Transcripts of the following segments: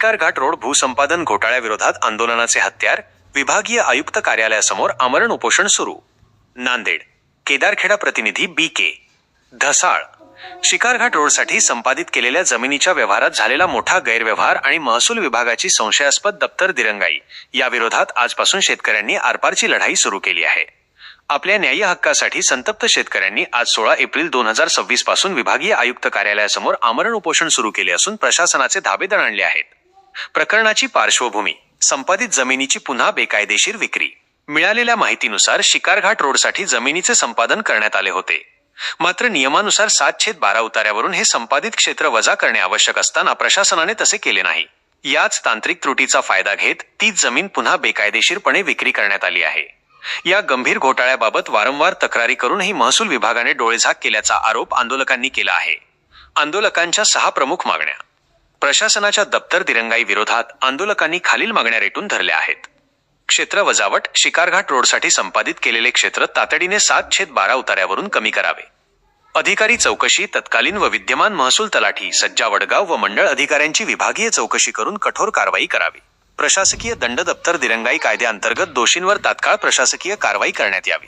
Shikarghat road भूसंपादन घोटाळ्याविरोधात आंदोलनाचे हत्यार, विभागीय आयुक्त कार्यालयासमोर आमरण उपोषण सुरू. नांदेड. केदारखेडा प्रतिनिधी BK. ढसाळ. शिकारघाट रोडसाठी संपादित केलेल्या जमिनीच्या व्यवहारात झालेला मोठा गैरव्यवहार आणि महसूल विभागाची संशयास्पद दप्तर दिरंगाई याविरोधात आजपासून शेतकऱ्यांनी आरपारची लढाई सुरू केली आहे. आपल्या न्याय्य हक्कासाठी संतप्त शेतकऱ्यांनी आज 16 एप्रिल 2026 पासून विभागीय आयुक्त कार्यालयासमोर आमरण उपोषण सुरू केले असून प्रशासनाचे धाबे दणाणले आहेत. प्रकरणाची पार्श्वभूमी: संपादित जमिनीची पुन्हा बेकायदेशीर विक्री. मिळालेल्या माहितीनुसार शिकारघाट रोडसाठी जमिनीचे संपादन करण्यात आले होते. मात्र नियमानुसार 7/12 उतार्यावरून हे संपादित क्षेत्र वजा करणे आवश्यक असताना प्रशासनाने तसे केले नाही. याच तांत्रिक त्रुटीचा फायदा घेत तीच जमीन पुन्हा बेकायदेशीरपणे विक्री करण्यात आली आहे. या गंभीर घोटाळ्याबाबत वारंवार तक्रारी करूनही महसूल विभागाने डोळेझाक केल्याचा आरोप आंदोलकांनी केला आहे. आंदोलकांच्या 6 प्रमुख मागण्या. प्रशासनाच्या दप्तर दिरंगाई विरोधात आंदोलकांनी खालील मागण्या रेटून धरल्या आहेत. क्षेत्र वजावट. शिकारघाट रोडसाठी संपादित केलेले क्षेत्र तातडीने 7/12 उतार्यावरून कमी करावे. अधिकारी चौकशी. तत्कालीन व विद्यमान महसूल तलाठी, सज्जा वडगाव व मंडळ अधिकाऱ्यांची विभागीय चौकशी करून कठोर कारवाई करावी. प्रशासकीय दंड. दप्तर दिरंगाई कायद्याअंतर्गत दोषींवर तात्काळ प्रशासकीय कारवाई करण्यात यावी.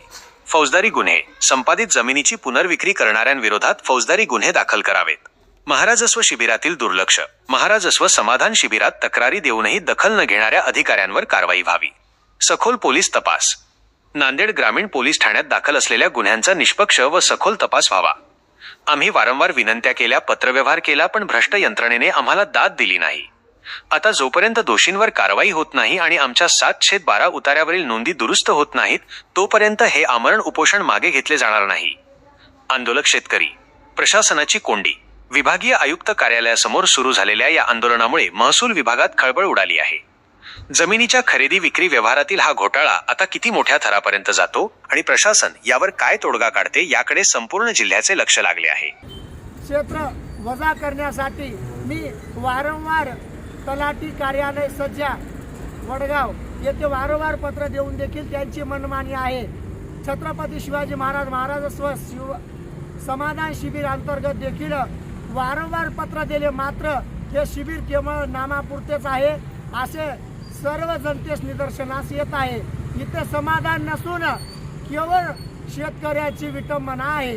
फौजदारी गुन्हे. संपादित जमिनीची पुनर्विक्री करणाऱ्यांविरोधात फौजदारी गुन्हे दाखल करावेत. महाराजस्व शिबिरातील दुर्लक्ष. महाराजस्व समाधान शिबिरात तक्रारी देऊनही दखल न घेणाऱ्या अधिकाऱ्यांवर कारवाई व्हावी. सखोल पोलीस तपास. नांदेड ग्रामीण पोलीस ठाण्यात दाखल असलेल्या गुन्ह्यांचा निष्पक्ष व सखोल तपास व्हावा. आम्ही वारंवार विनंत्या केल्या, पत्रव्यवहार केला, पण भ्रष्ट यंत्रणेने आम्हाला दाद दिली नाही. आता जोपर्यंत दोषींवर कारवाई होत नाही आणि आमच्या 7/12 उतार्यावरील नोंदी दुरुस्त होत नाहीत तोपर्यंत हे आमरण उपोषण मागे घेतले जाणार नाही. आंदोलक शेतकरी. प्रशासनाची कोंडी. विभागीय आयुक्त कार्यालयासमोर सुरू झालेल्या या आंदोलनामुळे महसूल विभागात खळबळ उडाली आहे. जमिनीच्या खरेदी विक्री व्यवहारातील हा घोटाळा आता किती मोठ्या थरापर्यंत जातो आणि प्रशासन यावर काय तोडगा काढते याकडे संपूर्ण जिल्ह्याचे लक्ष लागले आहे. क्षेत्र वजा करण्यासाठी मी वारंवार तलाठी कार्यालय सज्जा वडगाव येथे वारंवार पत्र देऊन देखील त्यांची मनमानी आहे. छत्रपती शिवाजी महाराज महाराजस्व समाधान शिबिर अंतर्गत देखील वारंवार पत्र दिले, मात्र हे शिबिर केवळ नामापुरतेच आहे असे सर्व जनतेस निदर्शनास येत आहे. इथे समाधान नसून केवळ शेतकऱ्याची विटंबना आहे.